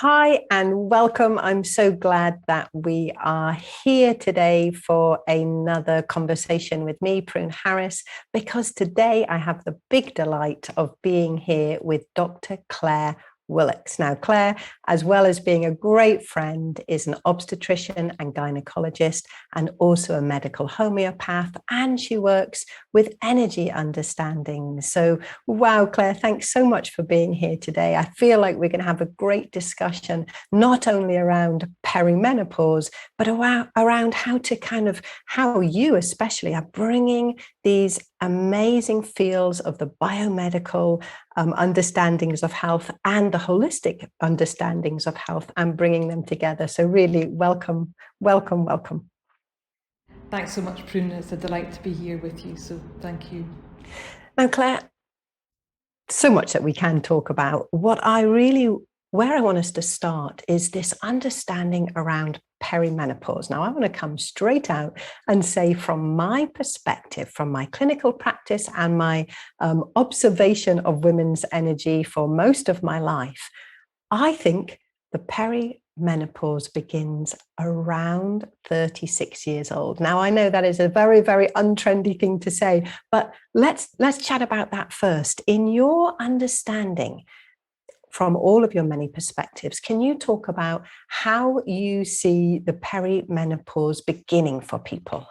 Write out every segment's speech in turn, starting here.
Hi and welcome. I'm so glad that we are here today for another conversation with me, Prune Harris, because today I have the big delight of being here with Dr. Clare Willocks. Now, Clare, as well as being a great friend, is an obstetrician and gynaecologist and also a medical homeopath, and she works with energy understanding. So, wow, Clare, thanks so much for being here today. I feel like we're going to have a great discussion, not only around perimenopause, but around how you especially are bringing these amazing fields of the biomedical understandings of health and the holistic understandings of health and bringing them together. So really welcome. Thanks so much, Prune. It's a delight to be here with you. So thank you. Now, Clare, so much that we can talk about. Where I want us to start is this understanding around perimenopause. Now, I want to come straight out and say, from my perspective, from my clinical practice and my observation of women's energy for most of my life, I think the perimenopause begins around 36 years old. Now, I know that is a very, very untrendy thing to say, but let's chat about that first. In your understanding, from all of your many perspectives, can you talk about how you see the perimenopause beginning for people?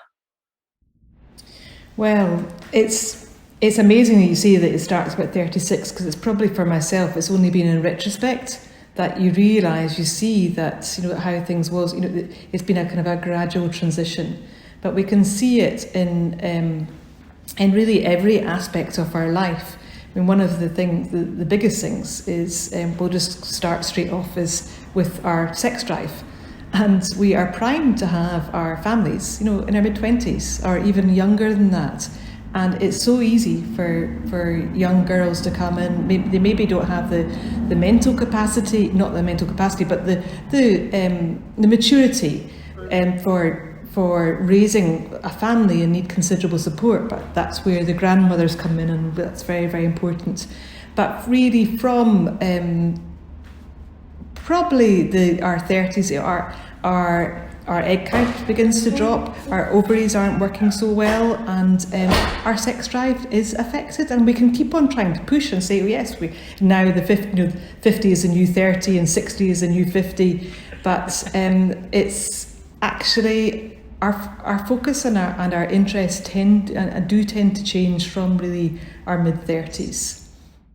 Well, it's amazing that you say that it starts about 36, because it's probably, for myself, it's only been in retrospect that you realise, you see that, how things was, it's been a kind of a gradual transition. But we can see it in really every aspect of our life. I mean, one of the things, the biggest things is, we'll just start straight off, is with our sex drive. And we are primed to have our families, in our mid-20s or even younger than that. And it's so easy for young girls to come in. They maybe don't have the mental capacity, not the mental capacity, but the maturity for raising a family and need considerable support. But that's where the grandmothers come in, and that's very, very important. But really, from probably our 30s, our egg count begins to drop, our ovaries aren't working so well, and our sex drive is affected. And we can keep on trying to push and say, oh yes, now the 50 is a new 30 and 60 is a new 50, but it's actually our focus and our interests do tend to change from really our mid-30s.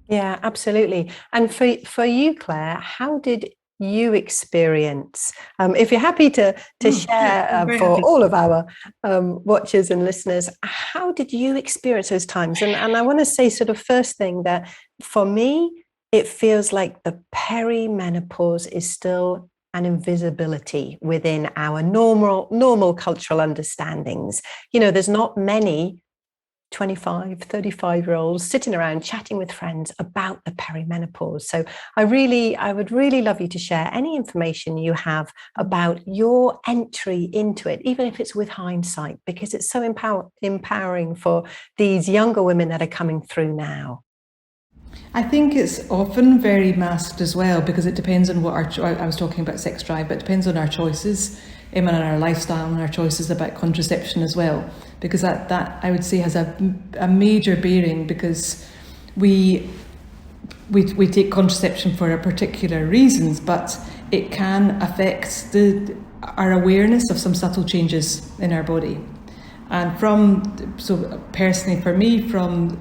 Yeah, absolutely. And for you, Clare, how did you experience, if you're happy to share for all of our watchers and listeners, how did you experience those times? And I want to say, sort of, first thing, that for me, it feels like the perimenopause is still an invisibility within our normal cultural understandings. There's not many 25, 35-year-olds sitting around chatting with friends about the perimenopause. So I would really love you to share any information you have about your entry into it, even if it's with hindsight, because it's so empowering for these younger women that are coming through now. I think it's often very masked as well, because it depends on what I was talking about sex drive, but it depends on our choices and our lifestyle and our choices about contraception as well, because that I would say has a major bearing, because we take contraception for a particular reasons, but it can affect our awareness of some subtle changes in our body. And so personally for me, from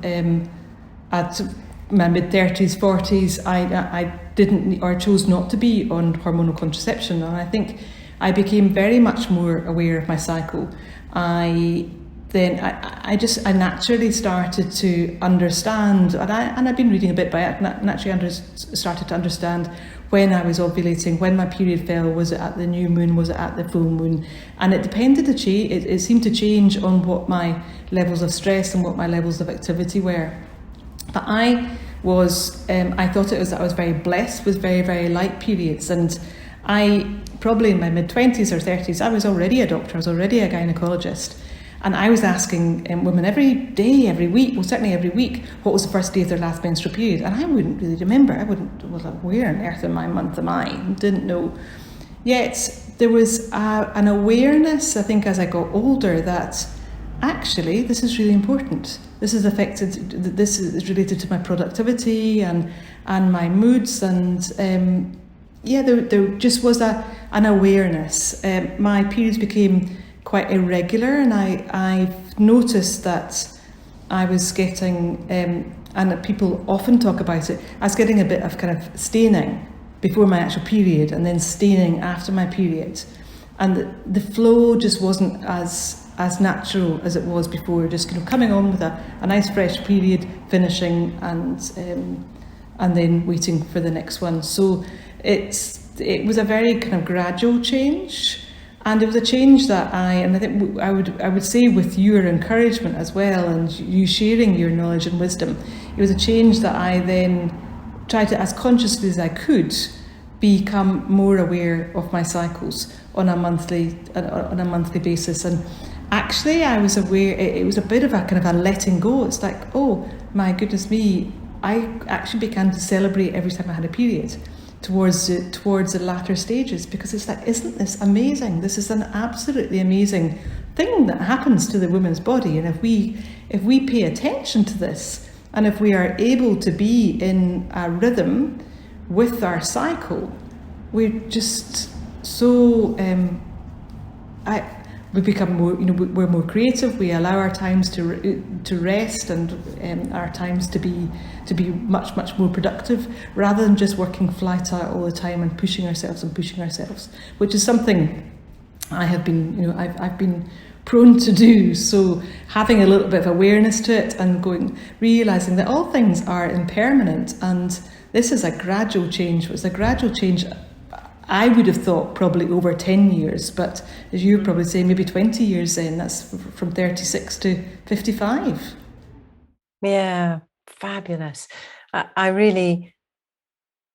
at my mid-30s, 40s, I didn't, or chose not to be on hormonal contraception, and I think I became very much more aware of my cycle. I naturally started to understand, and I've been reading a bit, but I naturally started to understand when I was ovulating, when my period fell. Was it at the new moon? Was it at the full moon? And it depended it seemed to change on what my levels of stress and what my levels of activity were. But I thought I was very blessed with very, very light periods, and I probably in my mid-20s or 30s, I was already a doctor, I was already a gynaecologist, And I was asking women every day, every week, well, certainly every week, what was the first day of their last menstrual period. And I wouldn't really remember. Was like, where on earth in my month am I? Didn't know. Yet there was an awareness, I think, as I got older, that actually this is really important. This is related to my productivity and my moods, and there just was an awareness. My periods became quite irregular, and I've noticed that I was getting, and people often talk about it, I was getting a bit of kind of staining before my actual period, and then staining after my period, and the flow just wasn't as natural as it was before. Just coming on with a nice fresh period, finishing, and then waiting for the next one. So it was a very kind of gradual change, and it was a change that I think I would say, with your encouragement as well, and you sharing your knowledge and wisdom, it was a change that I then tried to, as consciously as I could, become more aware of my cycles on a monthly basis. And actually, I was aware. It was a bit of a kind of a letting go. It's like, oh my goodness me, I actually began to celebrate every time I had a period towards the latter stages, because it's like, isn't this amazing? This is an absolutely amazing thing that happens to the woman's body, and if we pay attention to this, and if we are able to be in a rhythm with our cycle, we're just so we become more, we're more creative. We allow our times to rest, and our times to be much more productive, rather than just working flat out all the time and pushing ourselves, which is something I have been, I've been prone to do. So having a little bit of awareness to it, and realizing that all things are impermanent, and this is a gradual change. It's a gradual change. I would have thought probably over 10 years, but as you're probably saying, maybe 20 years then. That's from 36 to 55. Yeah, fabulous. I really,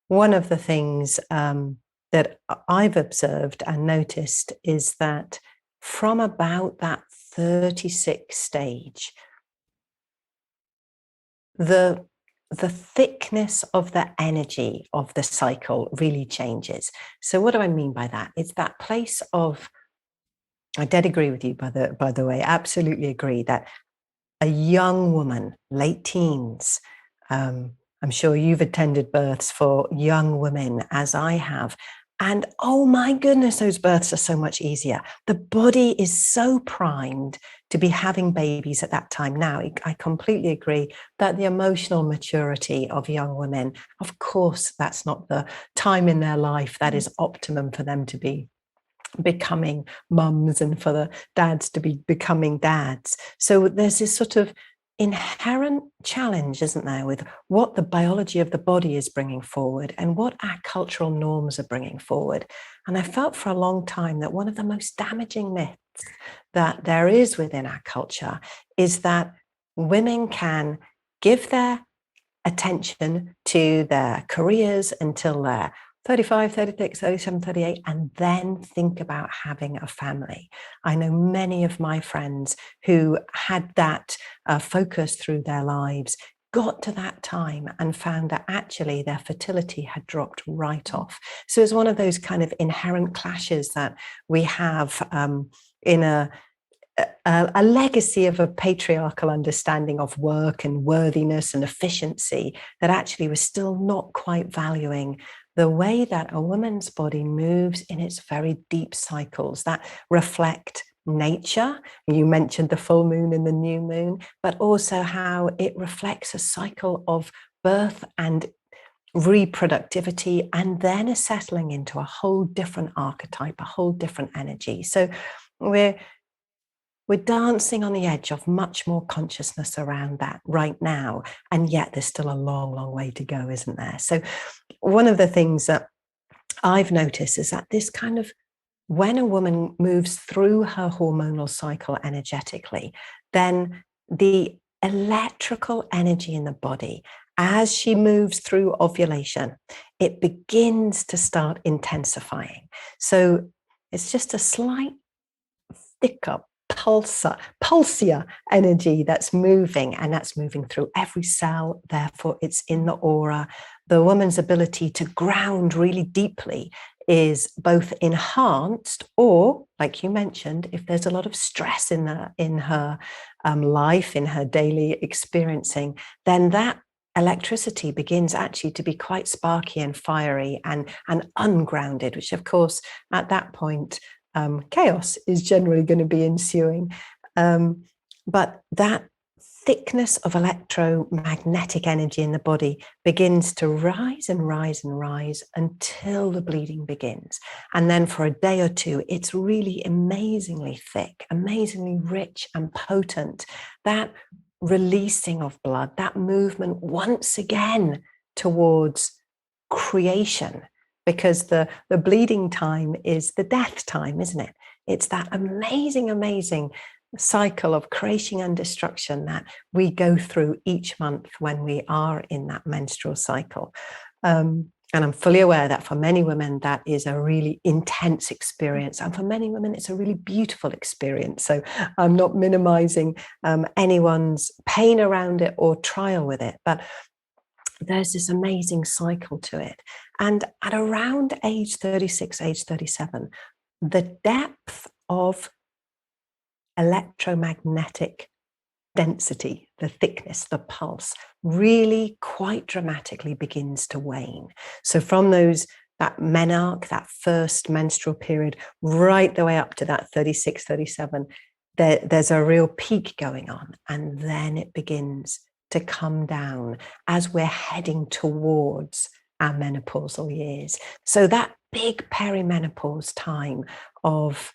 one of the things that I've observed and noticed is that from about that 36 stage, the thickness of the energy of the cycle really changes. So what do I mean by that? It's that place of, I did agree with you, by the way, absolutely agree, that a young woman, late teens, I'm sure you've attended births for young women, as I have. And oh my goodness, those births are so much easier. The body is so primed to be having babies at that time. Now, I completely agree that the emotional maturity of young women, of course, that's not the time in their life that is optimum for them to be becoming mums and for the dads to be becoming dads. So there's this sort of inherent challenge, isn't there, with what the biology of the body is bringing forward and what our cultural norms are bringing forward. And I felt for a long time that one of the most damaging myths that there is within our culture is that women can give their attention to their careers until they're 35, 36, 37, 38, and then think about having a family. I know many of my friends who had that focus through their lives, got to that time and found that actually their fertility had dropped right off. So it's one of those kind of inherent clashes that we have in a legacy of a patriarchal understanding of work and worthiness and efficiency, that actually we're still not quite valuing the way that a woman's body moves in its very deep cycles that reflect nature. You mentioned the full moon and the new moon, but also how it reflects a cycle of birth and reproductivity, and then a settling into a whole different archetype, a whole different energy. So we're dancing on the edge of much more consciousness around that right now. And yet there's still a long, long way to go, isn't there? So one of the things that I've noticed is that this kind of, when a woman moves through her hormonal cycle energetically, then the electrical energy in the body, as she moves through ovulation, it begins to start intensifying. So it's just a slight thicker pulsar energy that's moving, and that's moving through every cell. Therefore, it's in the aura. The woman's ability to ground really deeply is both enhanced, or, like you mentioned, if there's a lot of stress in her life, in her daily experiencing, then that electricity begins actually to be quite sparky and fiery and ungrounded, which of course at that point chaos is generally going to be ensuing. But that thickness of electromagnetic energy in the body begins to rise and rise and rise until the bleeding begins. And then for a day or two, it's really amazingly thick, amazingly rich and potent. That releasing of blood, that movement once again towards creation, because the bleeding time is the death time, isn't it? It's that amazing cycle of creation and destruction that we go through each month when we are in that menstrual cycle. And I'm fully aware that for many women, that is a really intense experience. And for many women, it's a really beautiful experience. So I'm not minimizing anyone's pain around it or trial with it, but there's this amazing cycle to it. And at around age 36, age 37, the depth of electromagnetic density, the thickness, the pulse, really quite dramatically begins to wane. So from that menarche, that first menstrual period, right the way up to that 36, 37, there's a real peak going on. And then it begins to come down as we're heading towards our menopausal years. So that big perimenopause time of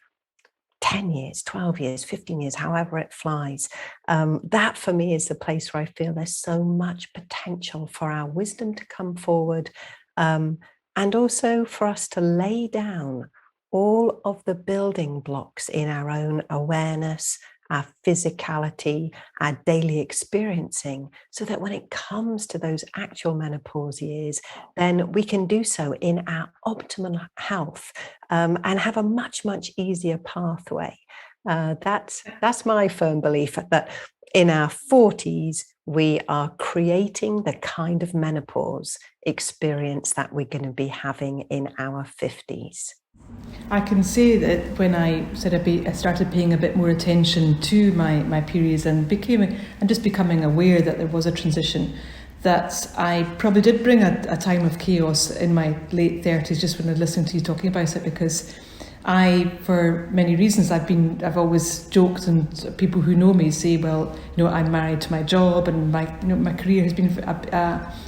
10 years, 12 years, 15 years, however it flies. That for me is the place where I feel there's so much potential for our wisdom to come forward, and also for us to lay down all of the building blocks in our own awareness, our physicality, our daily experiencing, so that when it comes to those actual menopause years, then we can do so in our optimal health, and have a much easier pathway. That's my firm belief, that in our 40s, we are creating the kind of menopause experience that we're going to be having in our 50s. I can say that when I started paying a bit more attention to my periods and just becoming aware that there was a transition, that I probably did bring a time of chaos in my late 30s, just when I listened to you talking about it, because for many reasons, I've always joked, and people who know me say, well, I'm married to my job, and my career has been,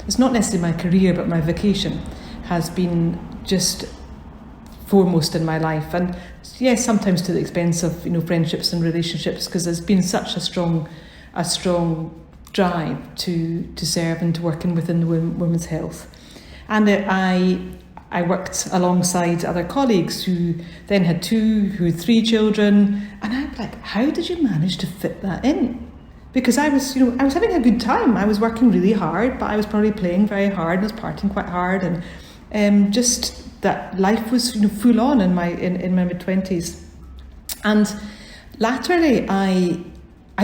it's not necessarily my career, but my vocation has been just foremost in my life. And yes, sometimes to the expense of, friendships and relationships, because there's been such a strong drive to serve and to working within the women's health. And I worked alongside other colleagues who then had 3 children, and I'm like, how did you manage to fit that in? Because I was having a good time. I was working really hard, but I was probably playing very hard, and was partying quite hard, and just that life was full on in my mid-20s. And latterly, I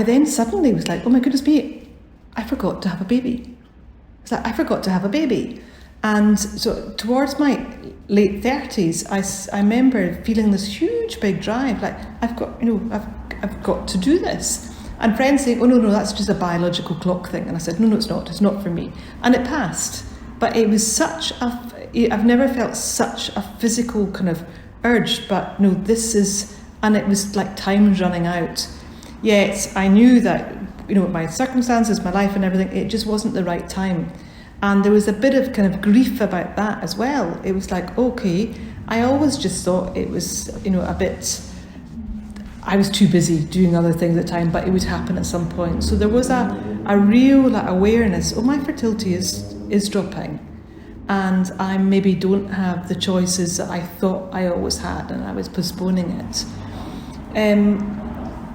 then suddenly was like, oh my goodness me, I forgot to have a baby. It's like, I forgot to have a baby. And so towards my late 30s, I remember feeling this huge big drive, like I've got to do this. And friends saying, oh no, that's just a biological clock thing. And I said, no, it's not for me. And it passed. But it was I've never felt such a physical kind of urge, but no, and it was like time's running out. Yet I knew that, my circumstances, my life and everything, it just wasn't the right time. And there was a bit of kind of grief about that as well. It was like, okay, I always just thought it was, I was too busy doing other things at the time, but it would happen at some point. So there was a real awareness, my fertility is dropping. And I maybe don't have the choices that I thought I always had, and I was postponing it.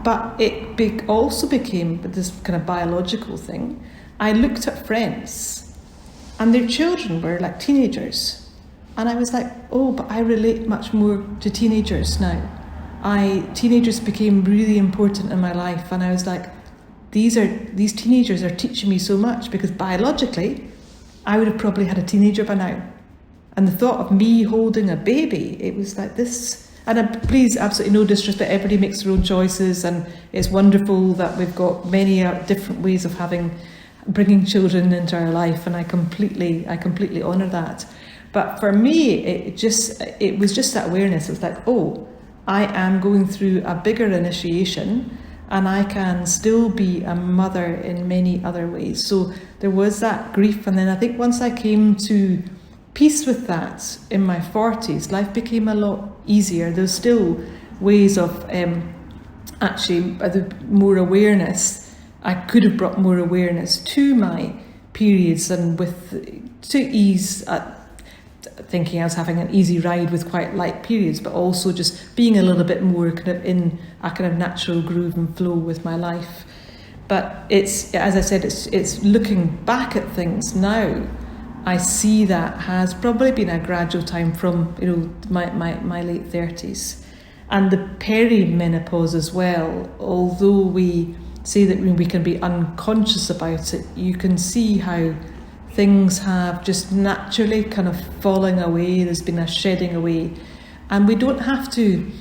But it also became this kind of biological thing. I looked at friends, and their children were like teenagers. And I was like, oh, but I relate much more to teenagers now. teenagers became really important in my life, and I was like, these teenagers are teaching me so much, because biologically I would have probably had a teenager by now. And the thought of me holding a baby, it was like this. And please, absolutely no disrespect, everybody makes their own choices, and it's wonderful that we've got many different ways of bringing children into our life, and I completely honour that. But for me, it was just that awareness. It was like, oh, I am going through a bigger initiation, and I can still be a mother in many other ways. So there was that grief, and then I think once I came to peace with that in my 40s, life became a lot easier. There's still ways of actually more awareness. I could have brought more awareness to my periods, and to ease thinking I was having an easy ride with quite light periods, but also just being a little bit more kind of in a kind of natural groove and flow with my life. But it's, as I said, it's looking back at things now, I see that has probably been a gradual time from, you know, my late 30s. And the perimenopause as well, although we say that we can be unconscious about it, you can see how things have just naturally kind of fallen away. There's been a shedding away, and we don't have to.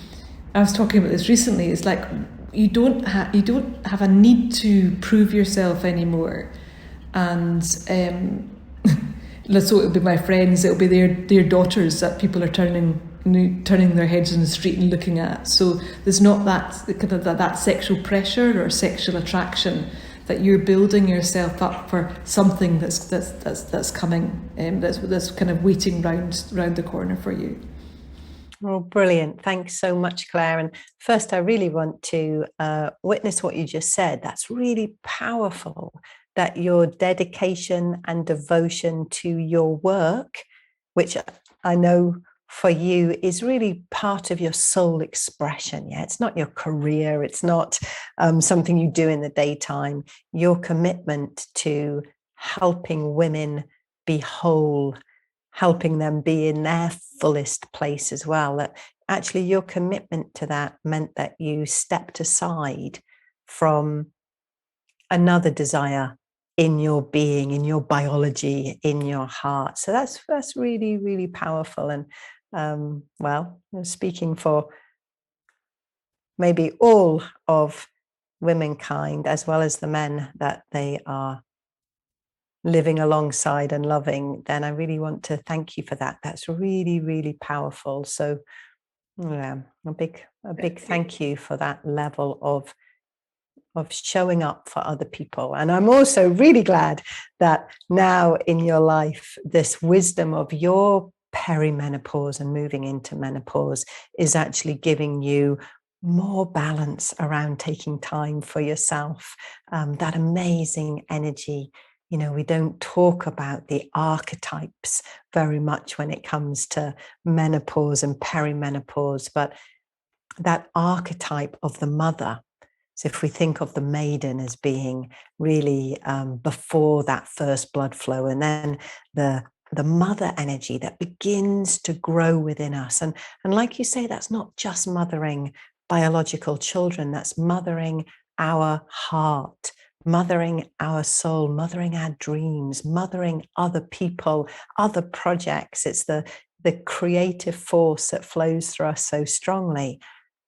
I was talking about this recently. It's like you don't have a need to prove yourself anymore, and so it'll be my friends, it'll be their daughters that people are turning their heads in the street and looking at. So there's not that sexual pressure or sexual attraction, that you're building yourself up for something that's coming, that's kind of waiting round the corner for you. Oh, brilliant. Thanks so much, Claire. And first, I really want to witness what you just said. That's really powerful, that your dedication and devotion to your work, which I know for you is really part of your soul expression. Yeah, it's not your career. It's not something you do in the daytime. Your commitment to helping women be whole, helping them be in their fullest place as well. That actually your commitment to that meant that you stepped aside from another desire in your being, in your biology, in your heart. So that's really, really powerful. And well, speaking for maybe all of womankind, as well as the men that they are living alongside and loving, then I really want to thank you for that. That's really, really powerful. So yeah, a big thank you for that level of showing up for other people. And I'm also really glad that now in your life, this wisdom of your perimenopause and moving into menopause is actually giving you more balance around taking time for yourself, that amazing energy. You know, we don't talk about the archetypes very much when it comes to menopause and perimenopause, but that archetype of the mother. So if we think of the maiden as being really before that first blood flow, and then the mother energy that begins to grow within us. And like you say, that's not just mothering biological children, that's mothering our heart, mothering our soul, mothering our dreams, mothering other people, other projects. It's the creative force that flows through us so strongly.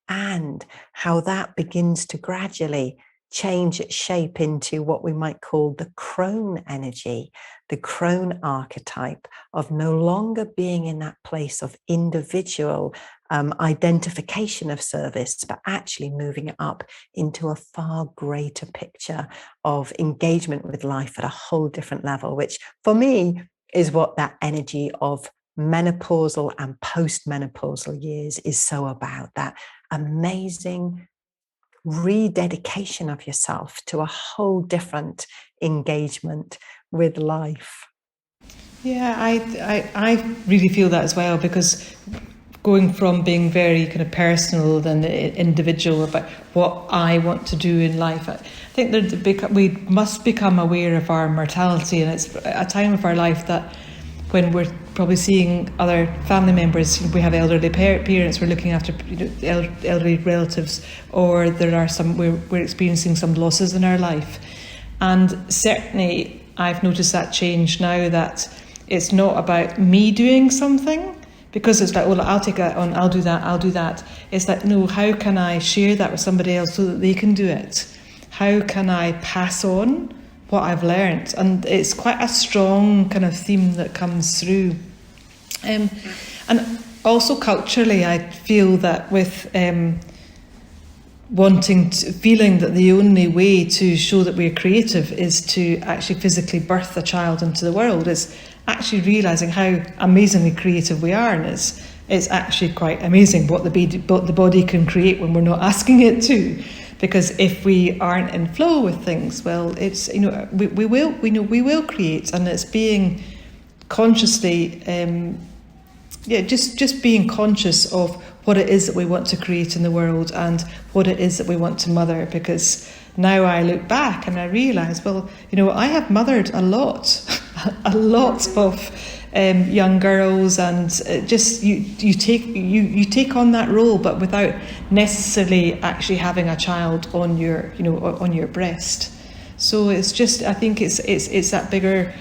And how that begins to gradually change its shape into what we might call the crone energy, the crone archetype of no longer being in that place of individual identification of service, but actually moving up into a far greater picture of engagement with life at a whole different level, which for me is what that energy of menopausal and postmenopausal years is so about, that amazing rededication of yourself to a whole different engagement with life. Yeah, I really feel that as well, because going from being very kind of personal and individual about what I want to do in life, I think that we must become aware of our mortality, and it's a time of our life that when we're probably seeing other family members. We have elderly parents, we're looking after elderly relatives, or there are we're experiencing some losses in our life. And certainly I've noticed that change now, that it's not about me doing something, because it's like, well, I'll take that on, I'll do that. It's like, no, how can I share that with somebody else so that they can do it? How can I pass on what I've learned? And it's quite a strong kind of theme that comes through. And also culturally, I feel that with feeling that the only way to show that we're creative is to actually physically birth a child into the world, is actually realising how amazingly creative we are. And it's actually quite amazing what the body can create when we're not asking it to. Because if we aren't in flow with things, well, it's, we will create, and it's being consciously, just being conscious of what it is that we want to create in the world and what it is that we want to mother. Because now I look back and I realise, well, I have mothered a lot of young girls, and just you take on that role, but without necessarily actually having a child on your breast. So it's just, I think it's that bigger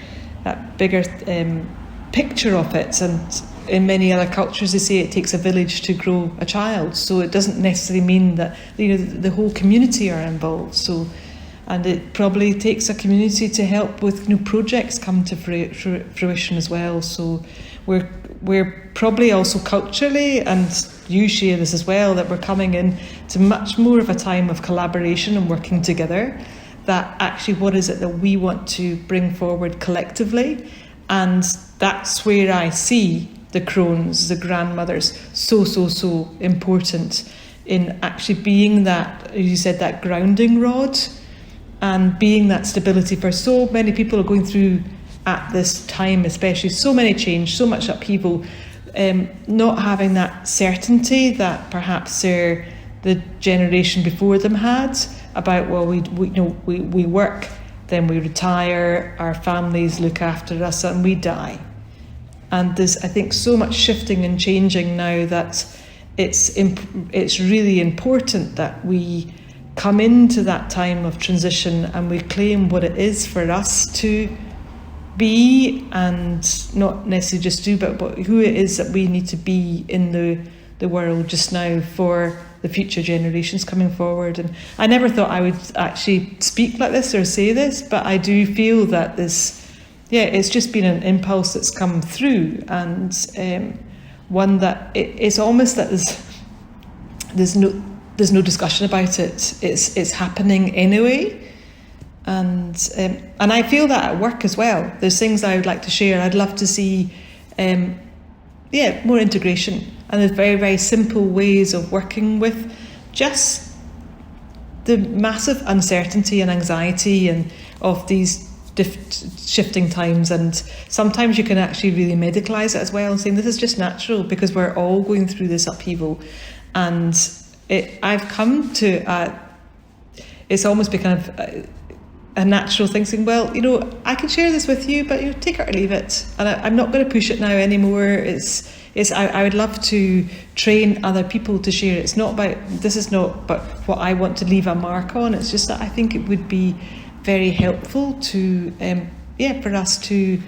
picture of it. And in many other cultures, they say it takes a village to grow a child. So it doesn't necessarily mean that the whole community are involved. So. And it probably takes a community to help with projects come to fruition as well. So we're probably also culturally, and you share this as well, that we're coming in to much more of a time of collaboration and working together. That actually, what is it that we want to bring forward collectively? And that's where I see the crones, the grandmothers, so important in actually being that, as you said, that grounding rod. And being that stability for so many people are going through at this time, especially so many change, so much upheaval, not having that certainty that perhaps the generation before them had about, well, we work, then we retire, our families look after us, and we die. And there's, I think, so much shifting and changing now that it's really important that we come into that time of transition and we claim what it is for us to be, and not necessarily just do, but who it is that we need to be in the world just now for the future generations coming forward. And I never thought I would actually speak like this or say this, but I do feel that it's just been an impulse that's come through, and one that it's almost that there's no discussion about it. It's happening anyway, and I feel that at work as well. There's things I would like to share. I'd love to see, more integration, and there's very, very simple ways of working with just the massive uncertainty and anxiety and of these shifting times. And sometimes you can actually really medicalise it as well, and saying this is just natural because we're all going through this upheaval. And I've come to, it's almost become a natural thing, saying, well, I can share this with you, but take it or leave it. And I'm not going to push it now anymore. I would love to train other people to share. It's not about, this is not about what I want to leave a mark on. It's just that I think it would be very helpful to, for us to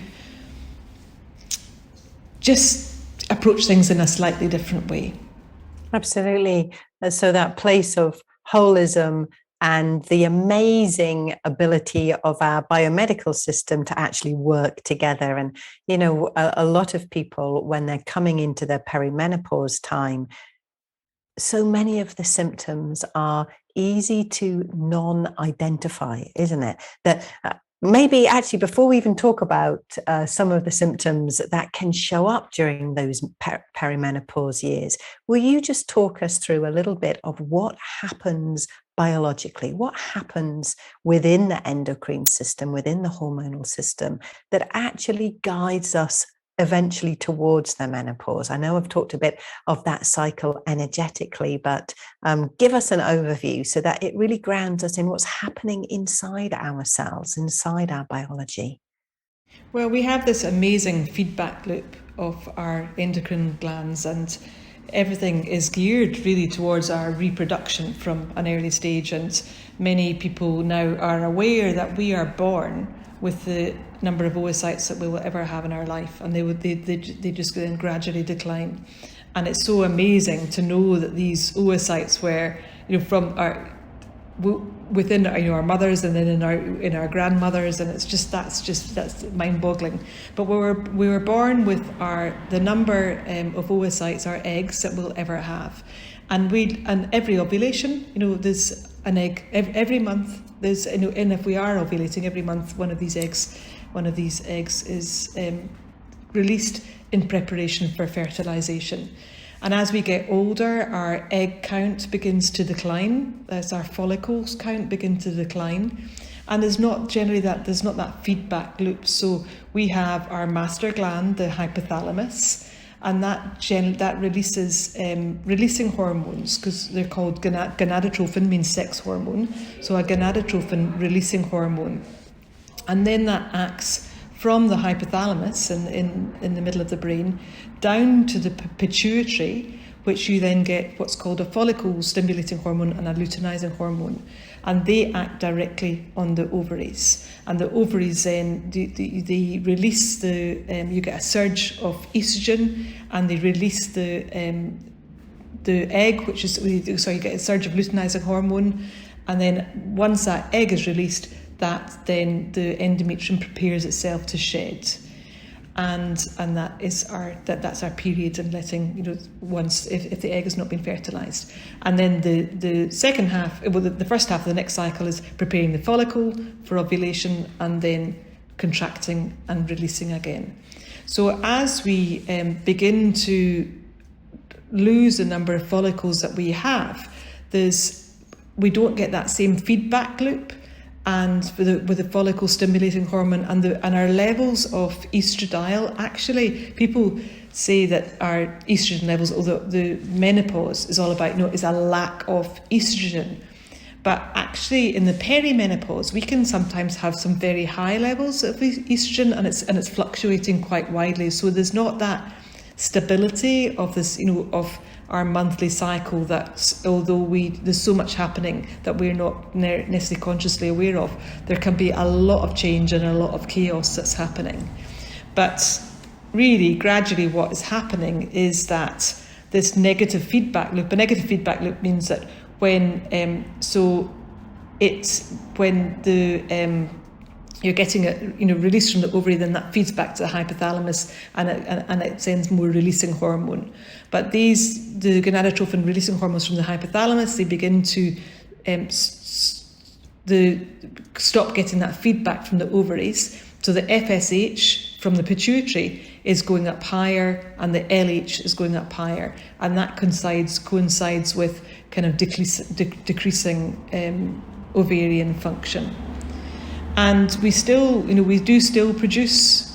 just approach things in a slightly different way. Absolutely. So that place of holism and the amazing ability of our biomedical system to actually work together. And, a lot of people, when they're coming into their perimenopause time, so many of the symptoms are easy to non-identify, isn't it? That maybe actually before we even talk about some of the symptoms that can show up during those perimenopause years, will you just talk us through a little bit of what happens biologically, what happens within the endocrine system, within the hormonal system, that actually guides us eventually towards the menopause? I know I've talked a bit of that cycle energetically, but give us an overview so that it really grounds us in what's happening inside ourselves, inside our biology. Well, we have this amazing feedback loop of our endocrine glands, and everything is geared really towards our reproduction from an early stage. And many people now are aware that we are born with the number of oocytes that we will ever have in our life, and they just then gradually decline. And it's so amazing to know that these oocytes were, from our within our mothers and then in our grandmothers, and that's mind-boggling. But we were born with the number of oocytes, our eggs, that we'll ever have, and every ovulation, there's an egg every month. There's and if we are ovulating every month, one of these eggs is released in preparation for fertilization. And as we get older, our egg count begins to decline, as our follicles count begin to decline. And there's not that feedback loop. So we have our master gland, the hypothalamus, and that releases releasing hormones, because they're called gonadotrophin, means sex hormone. So a gonadotrophin releasing hormone. And then that acts from the hypothalamus in the middle of the brain down to the pituitary, which you then get what's called a follicle stimulating hormone and a luteinizing hormone, and they act directly on the ovaries. And the ovaries then they release you get a surge of estrogen, and they release the egg, so you get a surge of luteinizing hormone, and then once that egg is released, then the endometrium prepares itself to shed, and that's our period, and letting once if the egg has not been fertilized. And then the second half, the first half of the next cycle is preparing the follicle for ovulation, and then contracting and releasing again. So as we begin to lose the number of follicles that we have, we don't get that same feedback loop. And with the follicle stimulating hormone and our levels of estradiol, actually, people say that our estrogen levels, although the menopause is all about, is a lack of estrogen. But actually, in the perimenopause, we can sometimes have some very high levels of estrogen, and it's fluctuating quite widely. So there's not that stability of this, of our monthly cycle, that although there's so much happening that we're not necessarily consciously aware of, there can be a lot of change and a lot of chaos that's happening. But really, gradually what is happening is that this negative feedback loop, a negative feedback loop means that when you're getting it, released from the ovary, then that feeds back to the hypothalamus, and it sends more releasing hormone. But the gonadotrophin releasing hormones from the hypothalamus, they begin to stop getting that feedback from the ovaries. So the FSH from the pituitary is going up higher, and the LH is going up higher, and that coincides with kind of decreasing ovarian function. And we do still produce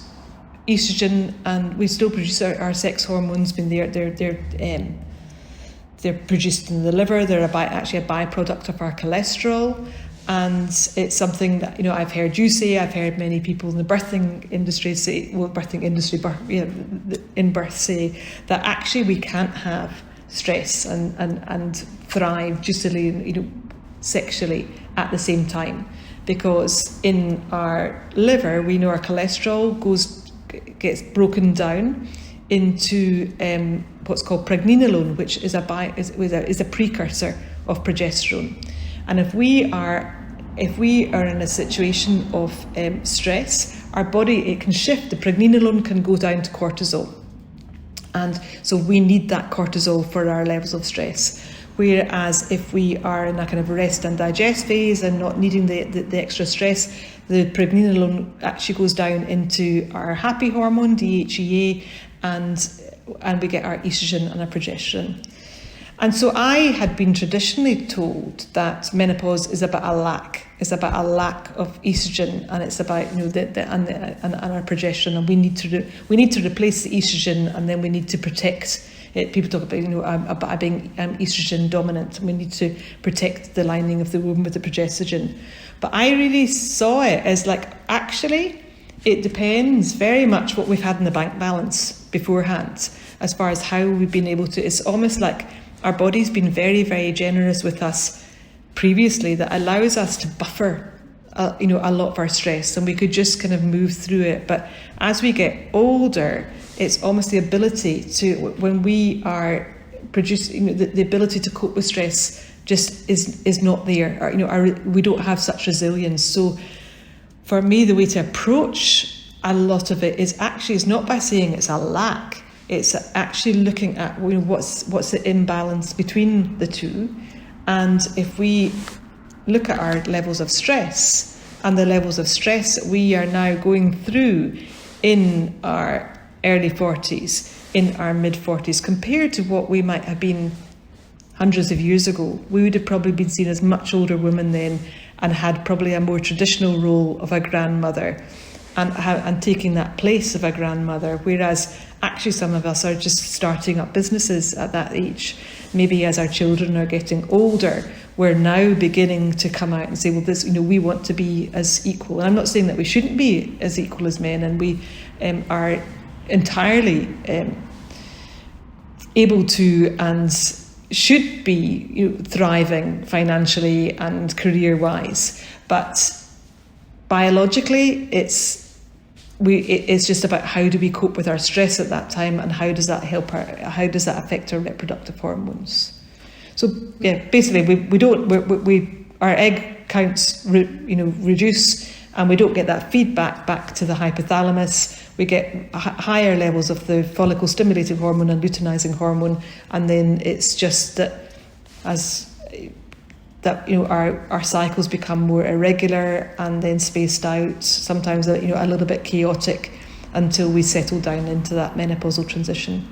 estrogen, and we still produce our sex hormones. They're produced in the liver. They're actually a byproduct of our cholesterol, and it's something that I've heard you say. I've heard many people in the birthing industry say, in birth say that actually we can't have stress and thrive justly, sexually at the same time. Because in our liver, we know our cholesterol gets broken down into what's called pregnenolone, which is a precursor of progesterone. And if we are in a situation of stress, our body, it can shift. The pregnenolone can go down to cortisol, and so we need that cortisol for our levels of stress. Whereas if we are in a kind of rest and digest phase and not needing the extra stress, the pregnenolone actually goes down into our happy hormone, DHEA, and we get our estrogen and our progesterone. And so I had been traditionally told that menopause is about a lack. It's about a lack of estrogen, and it's about and our progesterone, and we need to replace the estrogen, and then we need to protect it. People talk about being estrogen dominant, and we need to protect the lining of the womb with the progesterone. But I really saw it as like, actually, it depends very much what we've had in the bank balance beforehand, as far as how we've been able to. It's almost like our body's been very, very generous with us previously, that allows us to buffer a lot of our stress, and we could just kind of move through it. But as we get older, it's almost the ability to, when we are producing, the ability to cope with stress just is not there. We don't have such resilience. So for me, the way to approach a lot of it is not by saying it's a lack. It's actually looking at what's the imbalance between the two. And if we look at our levels of stress and the levels of stress that we are now going through in our early 40s, in our mid 40s, compared to what we might have been hundreds of years ago, we would have probably been seen as much older women then, and had probably a more traditional role of a grandmother, and taking that place of a grandmother, whereas actually some of us are just starting up businesses at that age. Maybe as our children are getting older, we're now beginning to come out and say, well, this, we want to be as equal. And I'm not saying that we shouldn't be as equal as men, and we are entirely able to and should be thriving financially and career-wise. But biologically, it's just about how do we cope with our stress at that time, and how does that affect our reproductive hormones. So yeah, basically our egg counts reduce, and we don't get that feedback back to the hypothalamus. We get higher levels of the follicle stimulating hormone and luteinizing hormone, and then it's just that our cycles become more irregular and then spaced out, sometimes a little bit chaotic, until we settle down into that menopausal transition.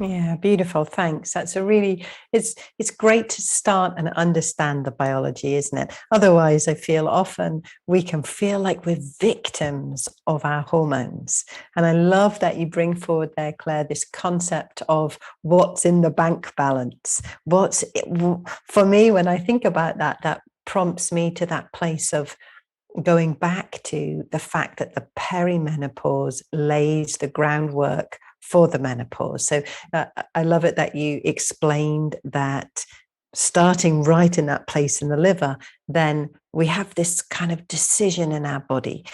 Yeah, beautiful. Thanks. That's it's great to start and understand the biology, isn't it? Otherwise, I feel often we can feel like we're victims of our hormones. And I love that you bring forward there, Claire, this concept of what's in the bank balance. For me, when I think about that prompts me to that place of going back to the fact that the perimenopause lays the groundwork for the menopause. So I love it that you explained that starting right in that place in the liver, then we have this kind of decision in our body.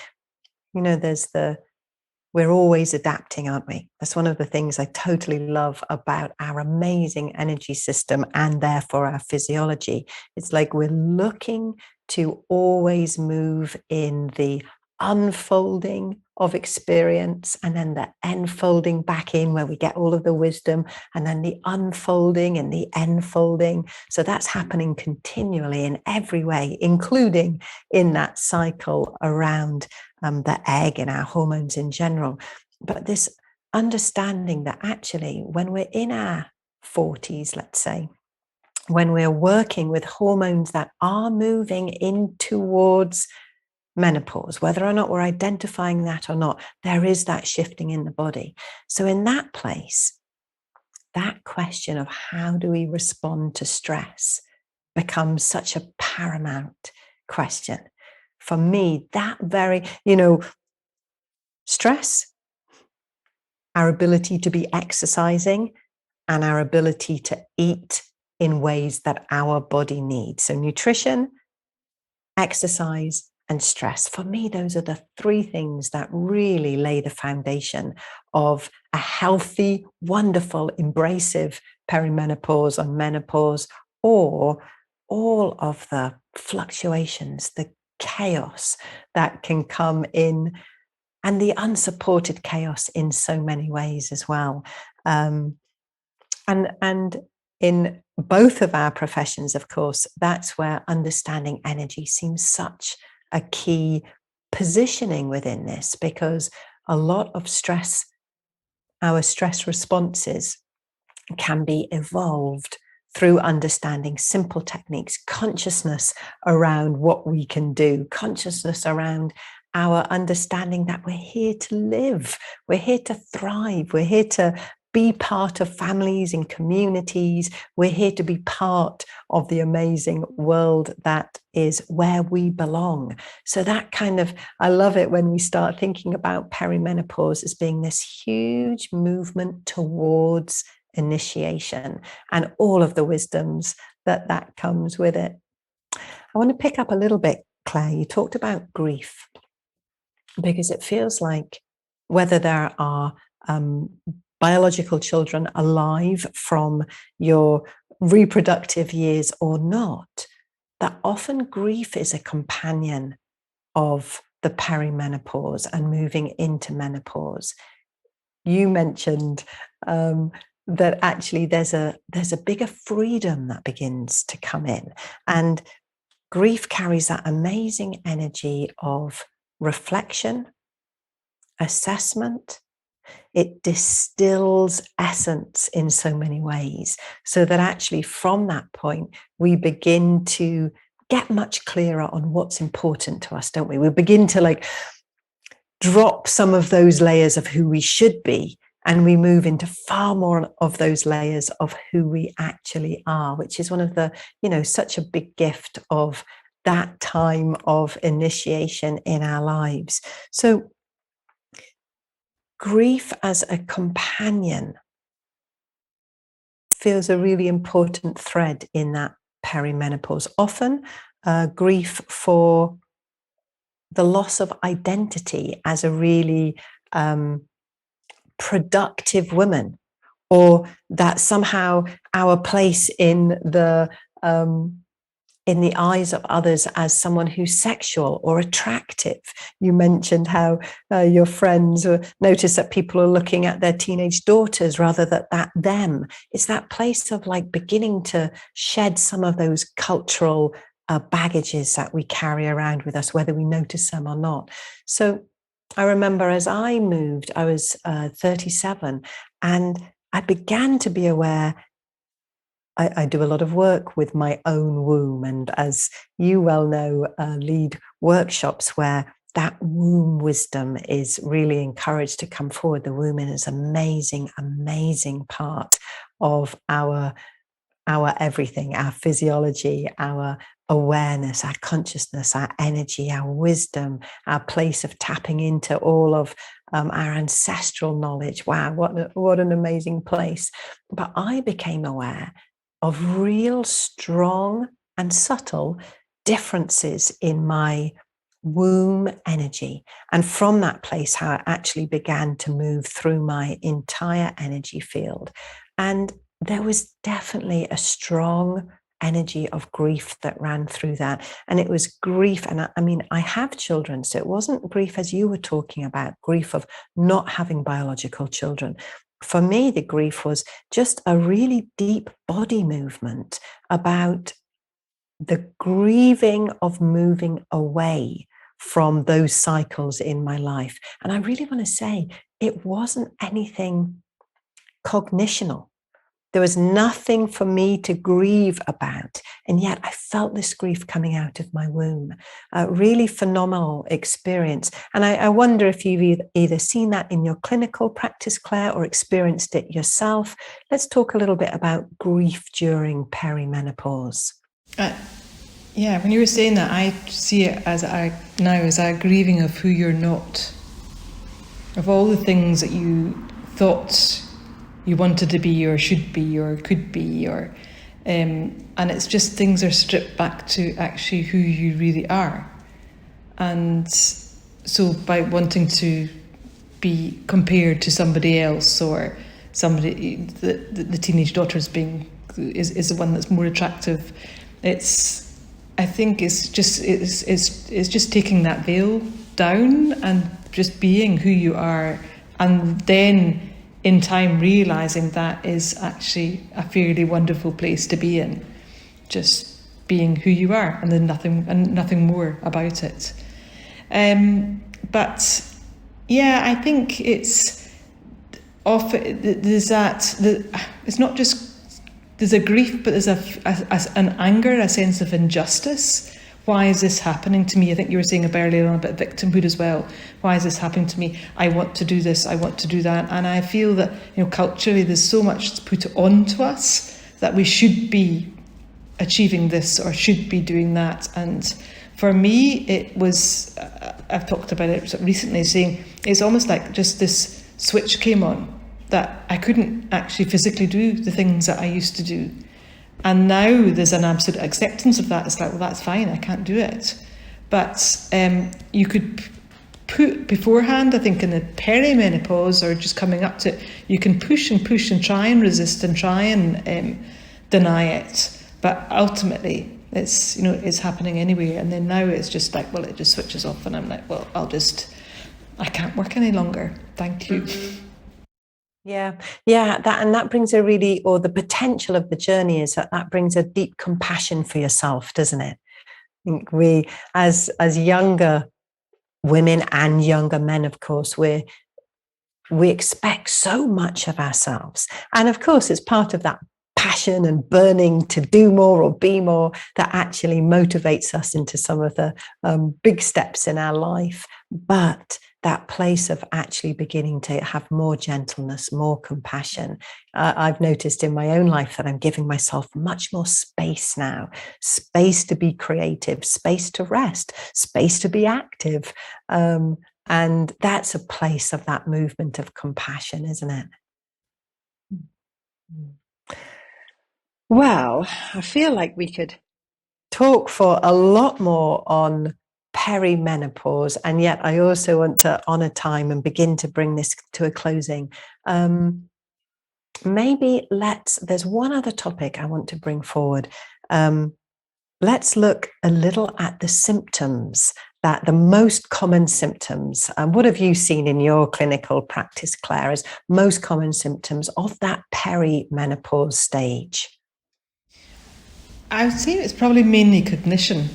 We're always adapting, aren't we? That's one of the things I totally love about our amazing energy system, and therefore our physiology. It's like we're looking to always move in the unfolding of experience, and then the enfolding back in, where we get all of the wisdom, and then the unfolding and the enfolding. So that's happening continually in every way, including in that cycle around the egg and our hormones in general. But this understanding that actually when we're in our 40s, let's say, when we're working with hormones that are moving in towards menopause, whether or not we're identifying that or not, there is that shifting in the body. So in that place, that question of how do we respond to stress becomes such a paramount question. For me, that very, stress, our ability to be exercising, and our ability to eat in ways that our body needs. So nutrition, exercise, and stress. For me, those are the three things that really lay the foundation of a healthy, wonderful, embracive perimenopause or menopause, or all of the fluctuations, the chaos that can come in, and the unsupported chaos in so many ways as well. And in both of our professions, of course, that's where understanding energy seems such a key positioning within this, because a lot of stress, our stress responses, can be evolved through understanding simple techniques, consciousness around what we can do, consciousness around our understanding that we're here to live, we're here to thrive, we're here to be part of families and communities. We're here to be part of the amazing world that is where we belong. So that kind of, I love it when we start thinking about perimenopause as being this huge movement towards initiation and all of the wisdoms that comes with it. I want to pick up a little bit, Claire. You talked about grief, because it feels like whether there are biological children alive from your reproductive years or not, that often grief is a companion of the perimenopause and moving into menopause. You mentioned that actually there's a bigger freedom that begins to come in, and grief carries that amazing energy of reflection, assessment. It distills essence in so many ways, so that actually from that point, we begin to get much clearer on what's important to us, don't we? We begin to drop some of those layers of who we should be, and we move into far more of those layers of who we actually are, which is one of the, such a big gift of that time of initiation in our lives. So grief as a companion feels a really important thread in that perimenopause. Often grief for the loss of identity as a really productive woman, or that somehow our place in the eyes of others as someone who's sexual or attractive. You mentioned how your friends notice that people are looking at their teenage daughters rather than at them. It's that place of beginning to shed some of those cultural baggages that we carry around with us, whether we notice them or not. So I remember as I moved, I was 37, and I began to be aware. I do a lot of work with my own womb, and as you well know, lead workshops where that womb wisdom is really encouraged to come forward. The womb is an amazing, amazing part of our everything, our physiology, our awareness, our consciousness, our energy, our wisdom, our place of tapping into all of our ancestral knowledge. Wow, what an amazing place. But I became aware of real strong and subtle differences in my womb energy. And from that place, how it actually began to move through my entire energy field. And there was definitely a strong energy of grief that ran through that. And it was grief. And I have children, so it wasn't grief as you were talking about, grief of not having biological children. For me, the grief was just a really deep body movement about the grieving of moving away from those cycles in my life. And I really want to say it wasn't anything cognitional. There was nothing for me to grieve about. And yet I felt this grief coming out of my womb. A really phenomenal experience. And I wonder if you've either seen that in your clinical practice, Claire, or experienced it yourself. Let's talk a little bit about grief during perimenopause. Yeah, when you were saying that, I see it as a grieving of who you're not, of all the things that you thought you wanted to be or should be or could be, or and it's just things are stripped back to actually who you really are. And so by wanting to be compared to somebody else, or somebody, the teenage daughter is the one that's more attractive, I think it's just taking that veil down and just being who you are, and then in time realising that is actually a fairly wonderful place to be in, just being who you are, and then nothing more about it. But yeah, I think it's often there's it's not just there's a grief, but there's an anger, a sense of injustice, why is this happening to me? I think you were saying earlier on about victimhood as well. Why is this happening to me? I want to do this, I want to do that. And I feel that, culturally there's so much put on to us that we should be achieving this or should be doing that. And for me, it was, I've talked about it recently, saying it's almost like just this switch came on that I couldn't actually physically do the things that I used to do. And now there's an absolute acceptance of that. It's like, well, that's fine, I can't do it. But you could put beforehand, I think in the perimenopause or just coming up to it, you can push and try and resist and try and deny it. But ultimately, it's happening anyway. And then now it's just like, well, it just switches off and I'm like, well, I can't work any longer. Thank you. Yeah, that brings the potential of the journey is that brings a deep compassion for yourself, doesn't it? I think we, as younger women and younger men, of course, we expect so much of ourselves. And of course, it's part of that passion and burning to do more or be more that actually motivates us into some of the big steps in our life. But that place of actually beginning to have more gentleness, more compassion. I've noticed in my own life that I'm giving myself much more space now, space to be creative, space to rest, space to be active. And that's a place of that movement of compassion, isn't it? Well, I feel like we could talk for a lot more on perimenopause, and yet I also want to honor time and begin to bring this to a closing. There's one other topic I want to bring forward. Let's look a little at the symptoms, the most common symptoms. What have you seen in your clinical practice, Clare, as most common symptoms of that perimenopause stage? I would say it's probably mainly cognition.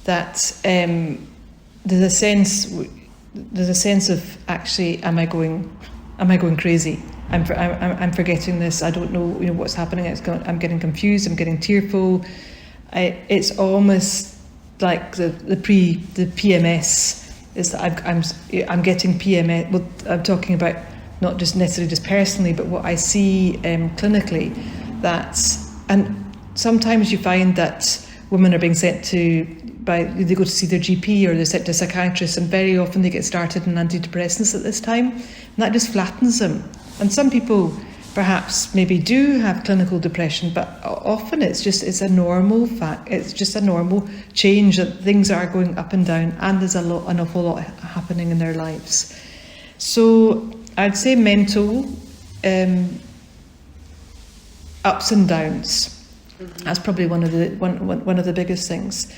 That there's a sense of actually, am I going crazy? I'm forgetting this. I don't know, what's happening. I'm getting confused. I'm getting tearful. It's almost like the PMS is that I'm getting PMS. Well, I'm talking about not just necessarily just personally, but what I see clinically. And sometimes you find that women are being sent they go to see their GP or they're sent to a psychiatrist, and very often they get started on antidepressants at this time, and that just flattens them. And some people perhaps maybe do have clinical depression, but often it's a normal fact. It's just a normal change that things are going up and down, and there's an awful lot happening in their lives. So I'd say mental ups and downs. That's probably one of the biggest things.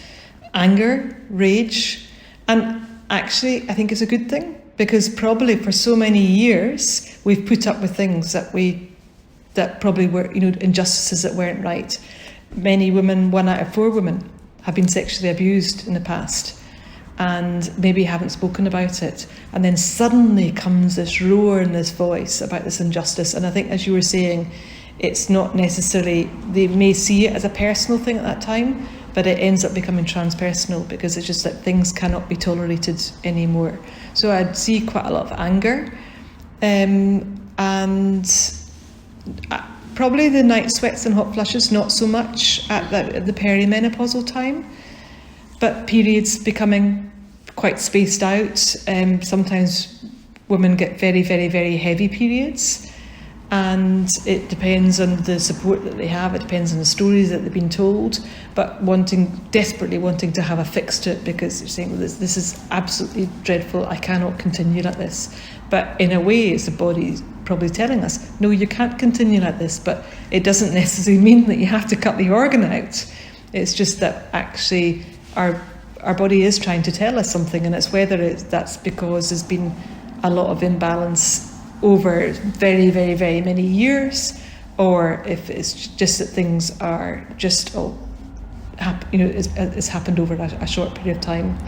Anger, rage, and actually I think it's a good thing, because probably for so many years we've put up with things that probably were injustices that weren't right. Many women, 1 out of 4 women, have been sexually abused in the past and maybe haven't spoken about it, and then suddenly comes this roar and this voice about this injustice. And I think, as you were saying, it's not necessarily, they may see it as a personal thing at that time, but it ends up becoming transpersonal, because it's just that things cannot be tolerated anymore. So I'd see quite a lot of anger, and probably the night sweats and hot flushes, not so much at the perimenopausal time, but periods becoming quite spaced out. Sometimes women get very, very, very heavy periods, and it depends on the support that they have, it depends on the stories that they've been told, but desperately wanting to have a fix to it, because they're saying, well, this is absolutely dreadful, I cannot continue like this. But in a way, it's the body probably telling us, no, you can't continue like this, but it doesn't necessarily mean that you have to cut the organ out. It's just that actually our body is trying to tell us something, and it's whether that's because there's been a lot of imbalance over very, very, very many years, or if it's just that things are just it's happened over a short period of time.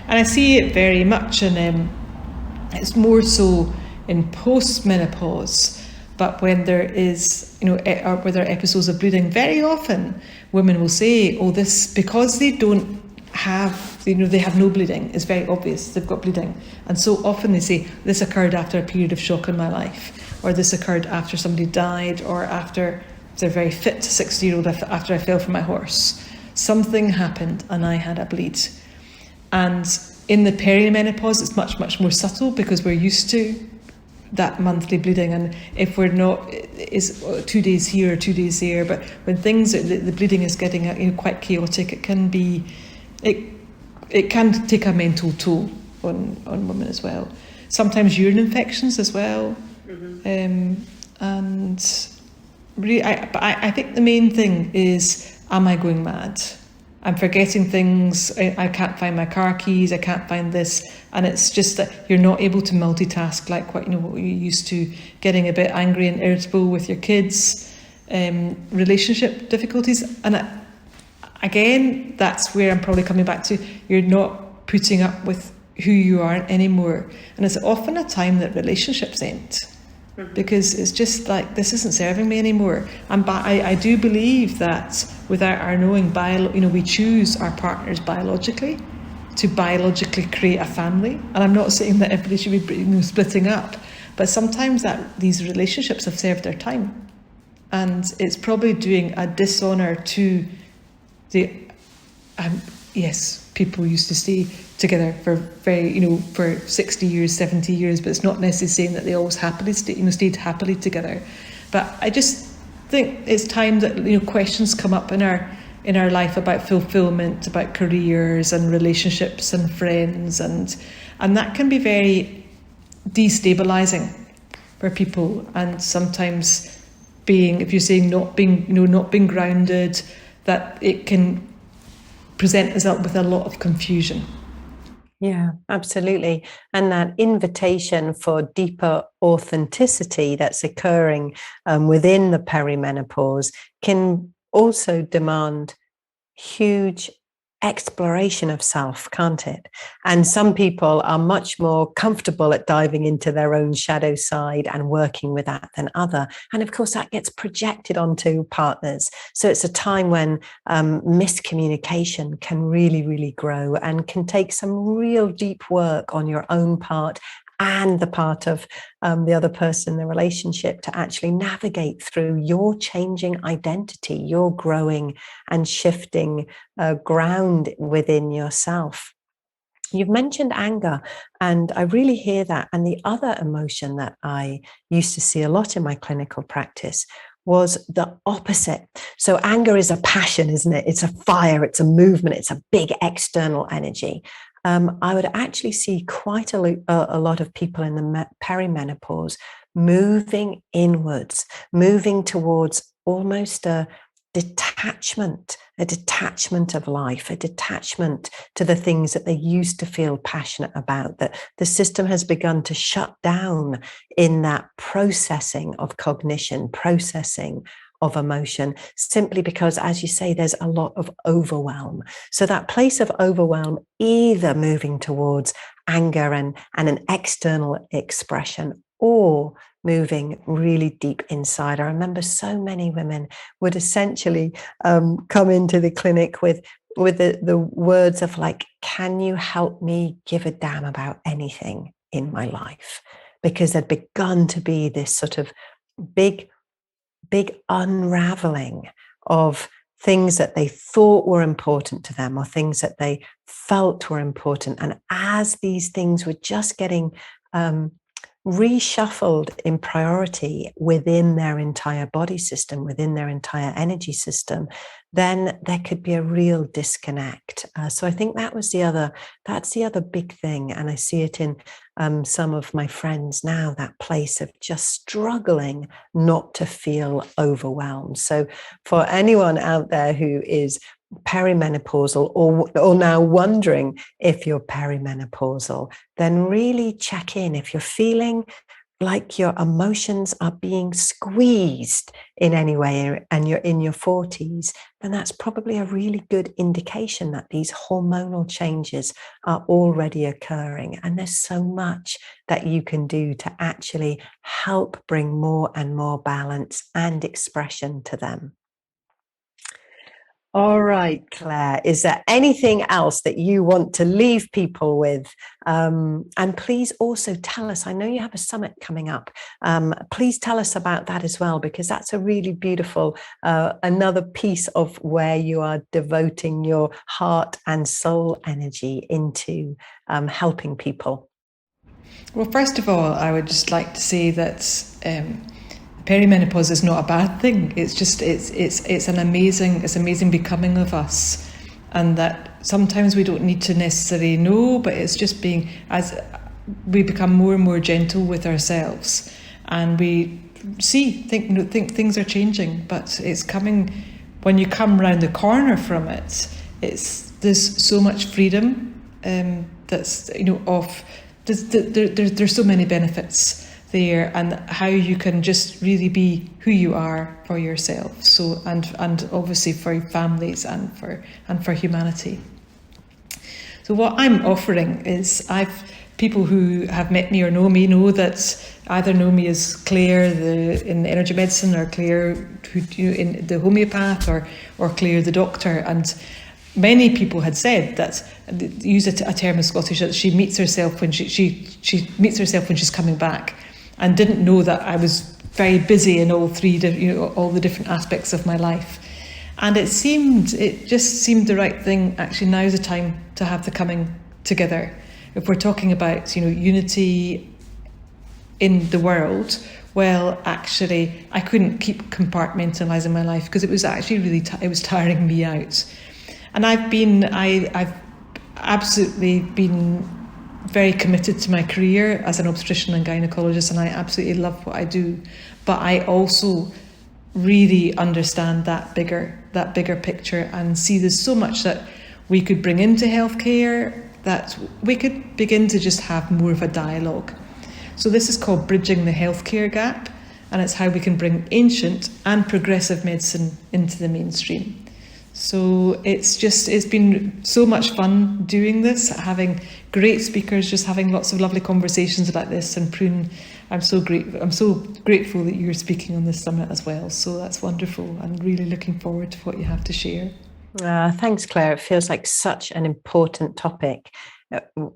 And I see it very much it's more so in post-menopause, but when there is, or where there are episodes of bleeding, very often women will say, oh, this, because they don't have, they have no bleeding. It's very obvious they've got bleeding. And so often they say, this occurred after a period of shock in my life, or this occurred after somebody died, or after they're very fit 60-year-old after I fell from my horse. Something happened and I had a bleed. And in the perimenopause, it's much, much more subtle because we're used to that monthly bleeding, and if we're not, it's 2 days here or 2 days there. But when the bleeding is getting quite chaotic, it can take a mental toll on women as well. Sometimes urine infections as well. Mm-hmm. And really, I think the main thing is, am I going mad? I'm forgetting things. I can't find my car keys. I can't find this. And it's just that you're not able to multitask like what you're used to, getting a bit angry and irritable with your kids, relationship difficulties. And again, that's where I'm probably coming back to. You're not putting up with who you are anymore. And it's often a time that relationships end. Because it's just like, this isn't serving me anymore. And I do believe that without our knowing, we choose our partners biologically to biologically create a family. And I'm not saying that everybody should be splitting up, but sometimes that these relationships have served their time, and it's probably doing a dishonour to the yes, people used to stay together for for 60 years, 70 years, but it's not necessarily saying that they always stayed happily together. But I just think it's time that questions come up in our life about fulfillment, about careers and relationships and friends, and that can be very destabilizing for people. And sometimes if you're saying not being grounded, that it can present us up with a lot of confusion. Yeah, absolutely. And that invitation for deeper authenticity that's occurring within the perimenopause can also demand huge exploration of self, can't it? And some people are much more comfortable at diving into their own shadow side and working with that than other. And of course, that gets projected onto partners. So it's a time when miscommunication can really, really grow and can take some real deep work on your own part and the part of the other person in the relationship to actually navigate through your changing identity, your growing and shifting ground within yourself. You've mentioned anger, and I really hear that. And the other emotion that I used to see a lot in my clinical practice was the opposite. So anger is a passion, isn't it? It's a fire, it's a movement, it's a big external energy. I would actually see quite a lot of people in the perimenopause moving inwards, moving towards almost a detachment of life, a detachment to the things that they used to feel passionate about, that the system has begun to shut down in that processing of cognition, processing of emotion, simply because, as you say, there's a lot of overwhelm. So that place of overwhelm, either moving towards anger and an external expression, or moving really deep inside. I remember so many women would essentially come into the clinic with the words of like, can you help me give a damn about anything in my life? Because there'd begun to be this sort of big unraveling of things that they thought were important to them, or things that they felt were important. And as these things were just getting reshuffled in priority within their entire body system, within their entire energy system, then there could be a real disconnect. So I think that's the other big thing. And I see it in some of my friends now, that place of just struggling not to feel overwhelmed. So for anyone out there who is perimenopausal or now wondering if you're perimenopausal, then really check in. If you're feeling like your emotions are being squeezed in any way and you're in your 40s, then that's probably a really good indication that these hormonal changes are already occurring. And there's so much that you can do to actually help bring more and more balance and expression to them. All right, Claire, is there anything else that you want to leave people with? And please also tell us, I know you have a summit coming up. Please tell us about that as well, because that's a really beautiful, another piece of where you are devoting your heart and soul energy into helping people. Well, first of all, I would just like to say that perimenopause is not a bad thing. It's just it's amazing becoming of us, and that sometimes we don't need to necessarily know, but it's just being, as we become more and more gentle with ourselves, and we think things are changing, but it's coming. When you come round the corner from it, there's so much freedom. That's there's so many benefits there, and how you can just really be who you are for yourself. So and obviously for families and for humanity. So what I'm offering is, people who have met me or know me know that either know me as Clare in energy medicine, or Clare in the homeopath, or Clare the doctor. And many people had said that, use a term in Scottish, that she meets herself when she meets herself when she's coming back, and didn't know that I was very busy in all the different aspects of my life. And it just seemed the right thing. Actually, now's the time to have the coming together. If we're talking about unity in the world, well, actually, I couldn't keep compartmentalising my life, because it was actually really it was tiring me out. And I've absolutely been very committed to my career as an obstetrician and gynaecologist, and I absolutely love what I do. But I also really understand that bigger picture, and see there's so much that we could bring into healthcare, that we could begin to just have more of a dialogue. So this is called Bridging the Healthcare Gap, and it's how we can bring ancient and progressive medicine into the mainstream. So it's been so much fun doing this, having great speakers, just having lots of lovely conversations like this. And Prune, I'm so grateful that you're speaking on this summit as well. So that's wonderful, and really looking forward to what you have to share. Thanks, Claire. It feels like such an important topic.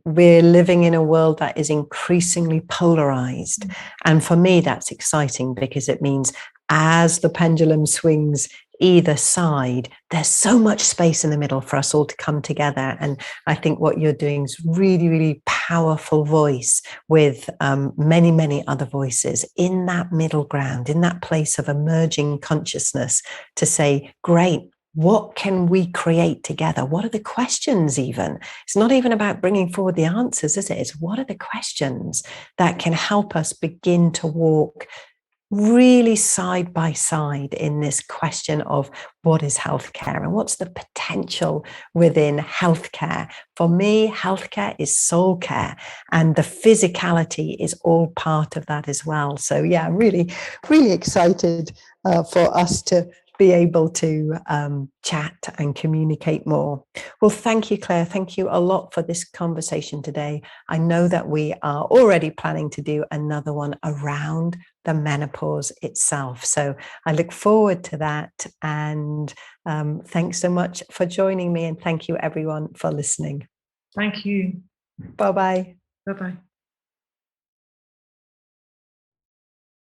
We're living in a world that is increasingly polarized. And for me, that's exciting, because it means as the pendulum swings either side, there's so much space in the middle for us all to come together. And I think what you're doing is really, really powerful voice with many, many other voices in that middle ground, in that place of emerging consciousness, to say, great, what can we create together? What are the questions even? It's not even about bringing forward the answers, is it? It's what are the questions that can help us begin to walk really side by side in this question of what is healthcare and what's the potential within healthcare. For me, healthcare is soul care, and the physicality is all part of that as well. So yeah, really, really excited for us to be able to chat and communicate more. Well, thank you, Claire. Thank you a lot for this conversation today. I know that we are already planning to do another one around the menopause itself. So I look forward to that. And thanks so much for joining me. And thank you, everyone, for listening. Thank you. Bye-bye. Bye-bye.